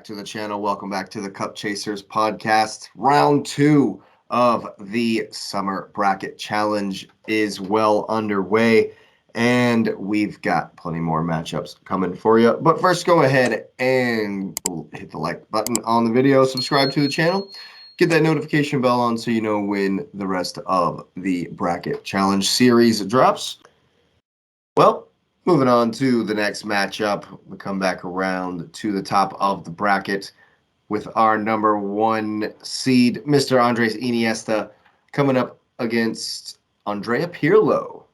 to the channel. Welcome back to the Cup Chasers podcast. Round 2 of the Summer Bracket Challenge is well underway, and we've got plenty more matchups coming for you. But first, go ahead and hit the like button on the video, subscribe to the channel, get that notification bell on so you know when the rest of the Bracket Challenge series drops. Well, moving on to the next matchup, we come back around to the top of the bracket with our number 1 seed, Mr. Andres Iniesta, coming up against Andrea Pirlo.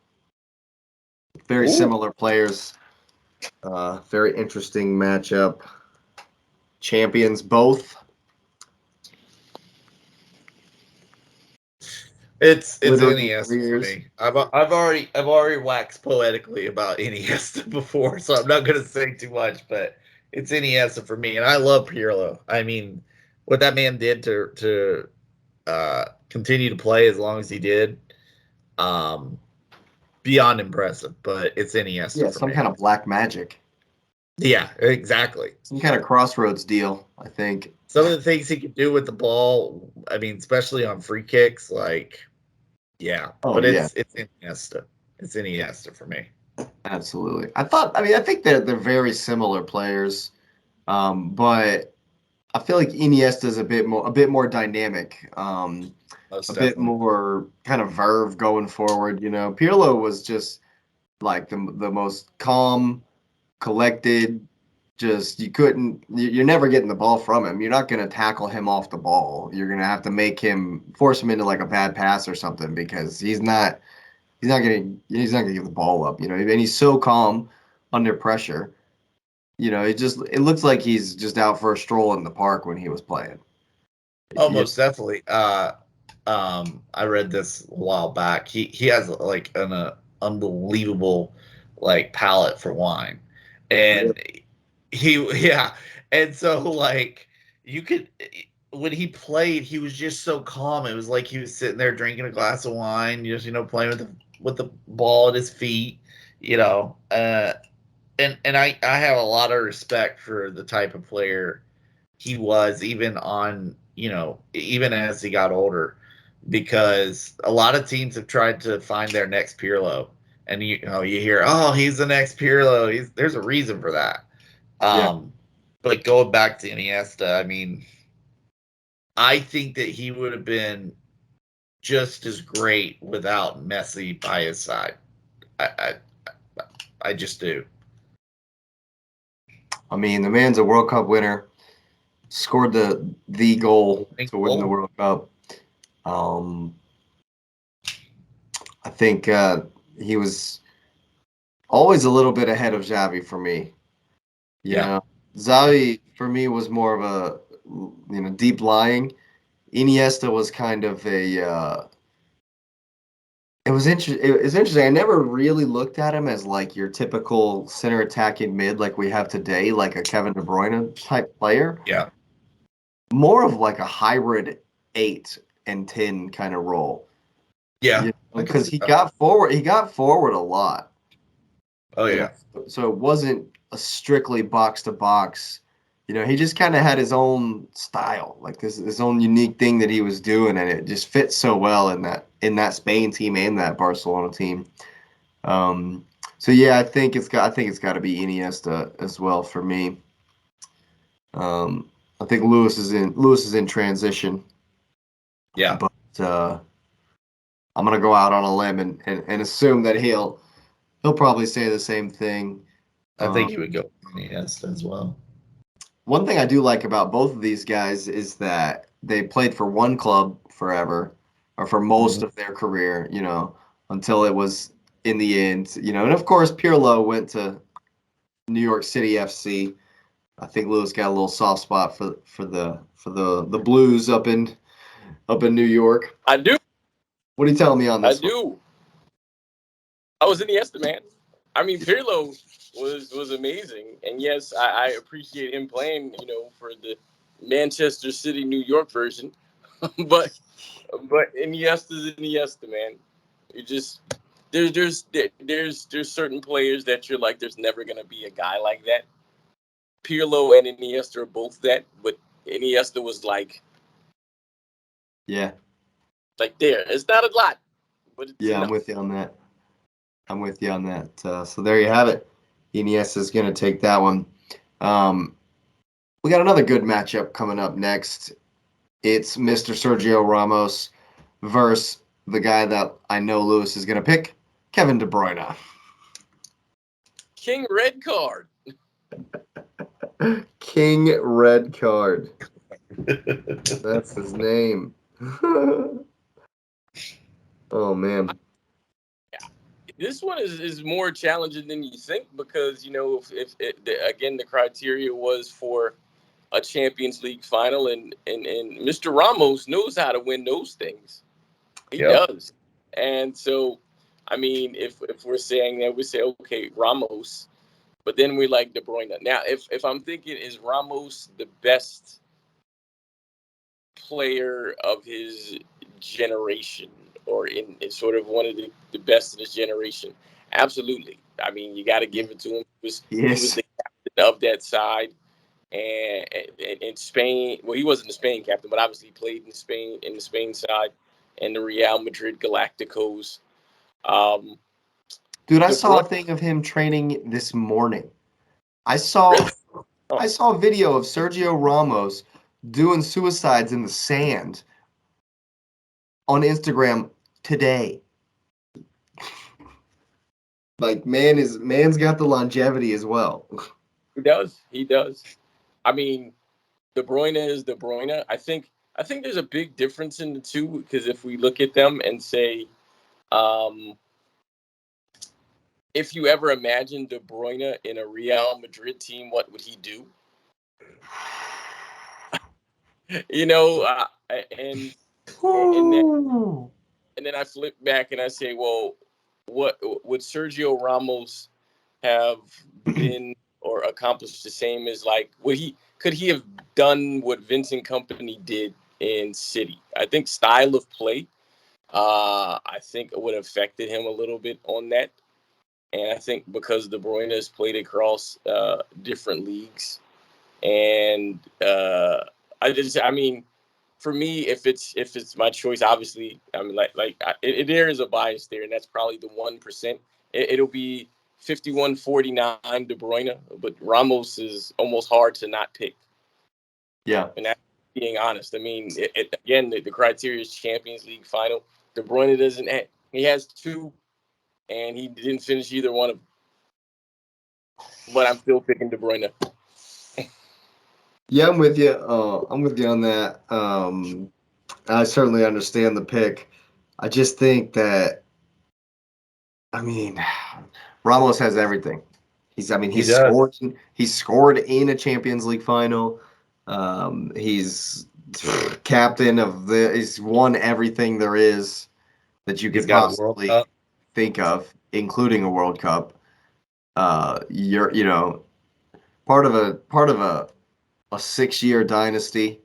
Very similar players. Very interesting matchup. Champions both. It's Literally Iniesta for careers. me. I've already waxed poetically about Iniesta before, so I'm not going to say too much. But it's Iniesta for me, and I love Pirlo. I mean, what that man did to continue to play as long as he did, um, beyond impressive. But it's Iniesta Yeah, for some me. kind of black magic. Yeah, exactly. Some kind of crossroads deal, I think. Some of the things he could do with the ball, I mean, especially on free kicks, like, yeah. Oh, But yeah. it's Iniesta. It's Iniesta for me. Absolutely. I think they're very similar players, but I feel like Iniesta is a bit more dynamic, a Most bit definitely. more kind of verve going forward. You know, Pirlo was just like the most calm, collected. Just you're never getting the ball from him. You're not going to tackle him off the ball. You're going to have to force him into like a bad pass or something because he's not gonna give the ball up, and he's so calm under pressure. It looks like he's just out for a stroll in the park when he was playing. Oh, You, most definitely. I read this a while back. He has like an unbelievable like palate for wine, and yeah, and so like you could when he played, he was just so calm. It was like he was sitting there drinking a glass of wine, just playing with the ball at his feet, you know. And I have a lot of respect for the type of player he was, even on, even as he got older, because a lot of teams have tried to find their next Pirlo, and you hear, oh, he's the next Pirlo. There's a reason for that. yeah. But going back to Iniesta, I mean, I think that he would have been just as great without Messi by his side. I I just do. I mean, the man's a World Cup winner. Scored the goal to win the Goal. World Cup. Um, I think he was always a little bit ahead of Xavi for me. You Yeah. know, Xavi for me was more of a deep lying. Iniesta was kind of a It was interesting. I never really looked at him as like your typical center attacking mid like we have today, like a Kevin De Bruyne type player. Yeah. More of like a hybrid 8 and 10 kind of role. Yeah. I can Because see he that. got forward. He got forward a lot. Oh You know, yeah. so it wasn't a strictly box to box. He just kind of had his own style, like his own unique thing that he was doing, and it just fits so well in that Spain team and that Barcelona team. Um, so yeah, I think it's got to be Iniesta as well for me. I think Lewis is in transition, Yeah. but I'm gonna go out on a limb and assume that he'll probably say the same thing. I think he would go Iniesta as well. One thing I do like about both of these guys is that they played for one club forever, or for most Mhm. of their career, until it was in the end, and of course Pirlo went to New York City FC. I think Lewis got a little soft spot for the Blues up in New York. I do. What are you telling me on I this one? do. I was Iniesta, man. I mean, Pirlo was amazing, and yes, I appreciate him playing. For the Manchester City, New York version, but Iniesta's Iniesta, man. You just there's certain players that you're like, there's never gonna be a guy like that. Pirlo and Iniesta are both that, but Iniesta was Yeah. There. It's not a lot, but it's Yeah, I'm enough. with you on that. So there you have it. Iniesta is going to take that one. We got another good matchup coming up next. It's Mr. Sergio Ramos versus the guy that I know Lewis is going to pick, Kevin De Bruyne. King Red Card. King Red Card. That's his name. Oh, man. This one is more challenging than you think because, again, the criteria was for a Champions League final, and Mr. Ramos knows how to win those things. He does. And so, I mean, if we're saying that, we say, okay, Ramos, but then we like De Bruyne. Now, if I'm thinking, is Ramos the best player of his generation or in sort of one of the best of his generation? Absolutely. I mean, you got to give it to him. He was the captain of that side. And in Spain, well, he wasn't the Spain captain, but obviously he played in Spain, in the Spain side, and the Real Madrid Galacticos. Dude, I saw a thing of him training this morning. I saw a video of Sergio Ramos doing suicides in the sand on Instagram today. Like, man's got the longevity as well. He does. I mean, De Bruyne is De Bruyne. I think there's a big difference in the two because if we look at them and say, if you ever imagined De Bruyne in a Real Madrid team, what would he do? And then I flip back and I say, well, what would Sergio Ramos have been or accomplished the same as could he have done what Vincent Kompany did in City? I think style of play, I think it would have affected him a little bit on that. And I think because De Bruyne has played across different leagues, and I mean, for me, if it's my choice, obviously, I mean, there is a bias there, and that's probably the 1%. It'll be 51-49 De Bruyne, but Ramos is almost hard to not pick. Yeah, and that's being honest. I mean, again, the criteria is Champions League final. De Bruyne doesn't. He has two, and he didn't finish either one of them. But I'm still picking De Bruyne. Yeah, I'm with you. I'm with you on that. I certainly understand the pick. I just think that, I mean, Ramos has everything. He's scored in a Champions League final. He's captain of he's won everything there is that you could possibly think of, including a World Cup. You're part of a 6-year dynasty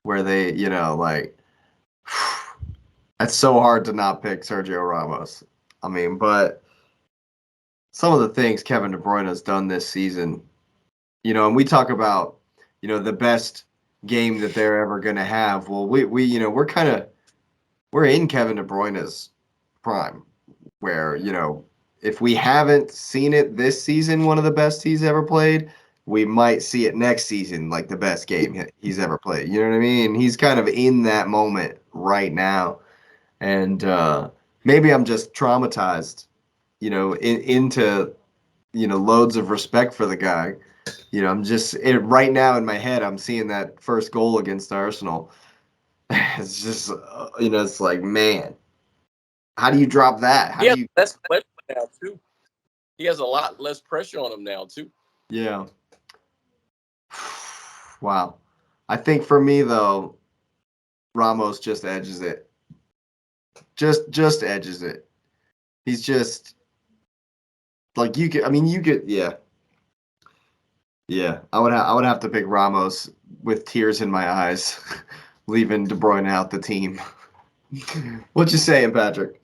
where they, that's so hard to not pick Sergio Ramos. I mean, but some of the things Kevin De Bruyne has done this season, and we talk about, the best game that they're ever going to have. Well, we're in Kevin De Bruyne's prime, where, if we haven't seen it this season, one of the best he's ever played, we might see it next season, like the best game he's ever played. You know what I mean? He's kind of in that moment right now. And maybe I'm just traumatized, into, loads of respect for the guy. I'm just right now in my head, I'm seeing that first goal against Arsenal. It's just, it's like, man, how do you drop that? How do you? Less pressure now too. He has a lot less pressure on him now too. Yeah. Wow. I think for me though, Ramos just edges it. Just edges it. He's just like yeah. Yeah, I would have to pick Ramos with tears in my eyes, leaving De Bruyne out the team. What you saying, Patrick?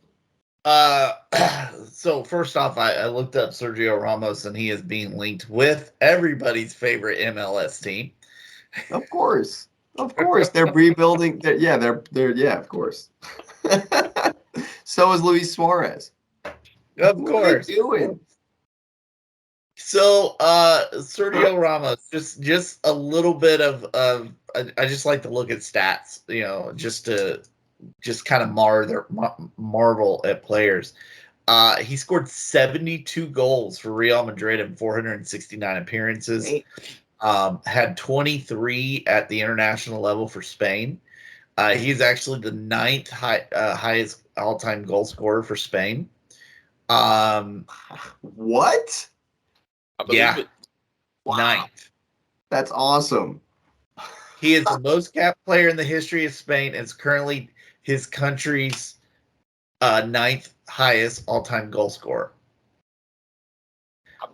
So first off, I looked up Sergio Ramos, and he is being linked with everybody's favorite MLS team. Of course. Of course. They're rebuilding. They're yeah, of course. So is Luis Suarez. Of What are they course. doing? So, Sergio Ramos, just a little bit of I just like to look at stats, just to just kind of marvel at players. He scored 72 goals for Real Madrid in 469 appearances. Hey, Had 23 at the international level for Spain. He's actually the highest all-time goal scorer for Spain. what? I believe Yeah, it. Wow. ninth. That's awesome. He is the most capped player in the history of Spain, and is currently his country's ninth highest all-time goal scorer.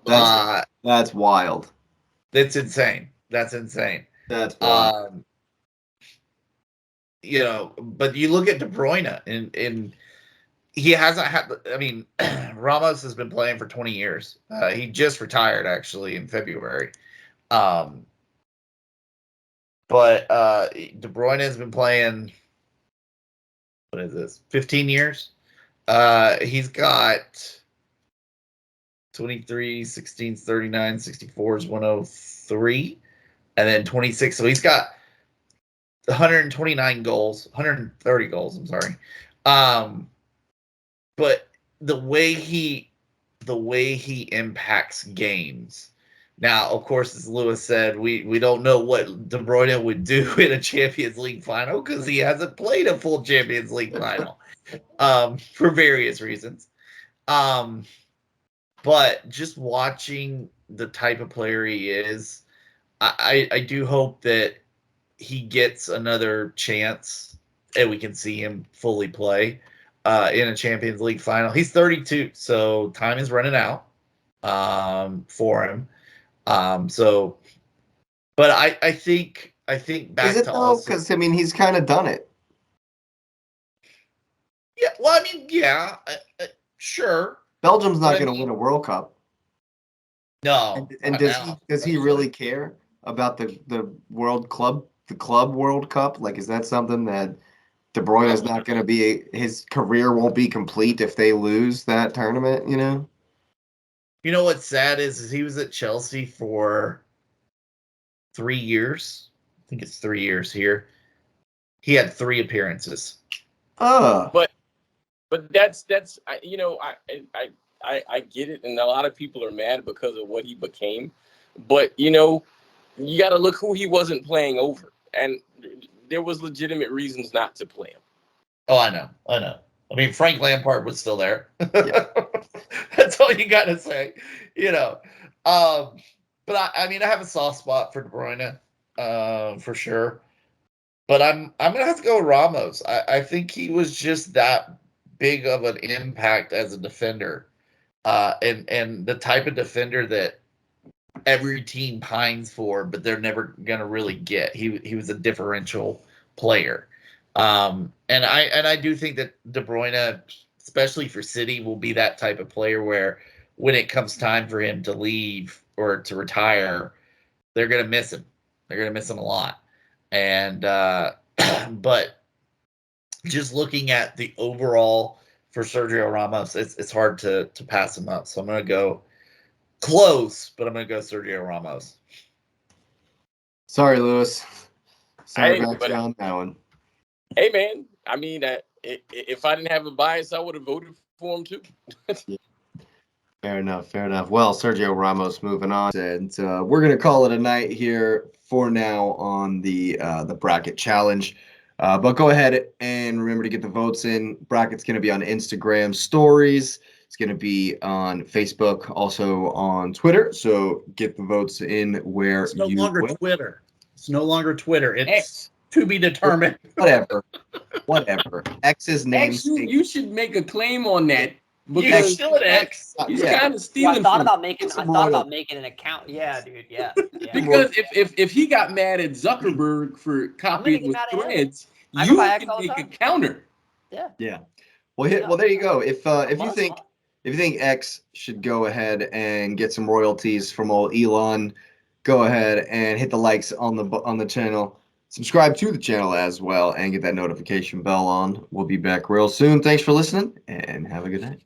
That's wild. That's insane. That's insane. That's wild. But you look at De Bruyne, and he hasn't had. I mean, Ramos has been playing for 20 years. He just retired actually in February. But De Bruyne has been playing. What is this? 15 years. He's got 23, 16, 39, 64 is 103, and then 26. So he's got 129 goals, 130 goals. I'm sorry. But the way he impacts games. Now, of course, as Lewis said, we don't know what De Bruyne would do in a Champions League final because he hasn't played a full Champions League final for various reasons. But just watching the type of player he is, I do hope that he gets another chance and we can see him fully play in a Champions League final. He's 32, so time is running out for him. But I think back Is it to though? also, Because I mean, he's kind of done it. yeah. Well, I mean, yeah, sure. Belgium's not But I going to mean, win a World Cup. no, And not does now, he really care about the club World Cup? Like, is that something that De Bruyne is not going to be? His career won't be complete if they lose that tournament. You know. You know what's sad is he was at Chelsea for 3 years. I think it's 3 years here. He had 3 appearances. But that's I get it, and a lot of people are mad because of what he became. But you got to look who he wasn't playing over, and there was legitimate reasons not to play him. Oh, I know. I mean, Frank Lampard was still there. Yeah. That's all you got to say, you know. But I mean, I have a soft spot for De Bruyne, for sure. But I'm gonna have to go with Ramos. I think he was just that big of an impact as a defender, and the type of defender that every team pines for, but they're never gonna really get. He was a differential player, and I do think that De Bruyne, especially for City, will be that type of player where when it comes time for him to leave or to retire, they're gonna miss him. They're gonna miss him a lot, and but just looking at the overall for Sergio Ramos, it's hard to pass him up. So I'm gonna go close, but I'm gonna go Sergio Ramos. Sorry, Lewis. Sorry Hey, about you on that one. Hey, man. I mean, if I didn't have a bias, I would have voted for him too. Yeah. Fair enough. Fair enough. Well, Sergio Ramos moving on, and we're gonna call it a night here for now on the bracket challenge. But go ahead and remember to get the votes in. Bracket's gonna be on Instagram stories. It's gonna be on Facebook, also on Twitter. So get the votes in where It's no you longer will. Twitter. It's no longer Twitter. It's to be determined. Whatever. X's name. X, you should make a claim on that You because still an X. he's Yeah. kind of stealing. I thought from about making. Some I thought royal- about making an account. Yeah, dude. Yeah. because if he got mad at Zuckerberg for copying get with mad at him. Threads, I you go by X can all the make a time. counter. Yeah. Yeah. Well, Yeah. well, there you go. If you Come on, think Tom. if you think X should go ahead and get some royalties from old Elon, go ahead and hit the likes on the channel. Subscribe to the channel as well and get that notification bell on. We'll be back real soon. Thanks for listening and have a good night.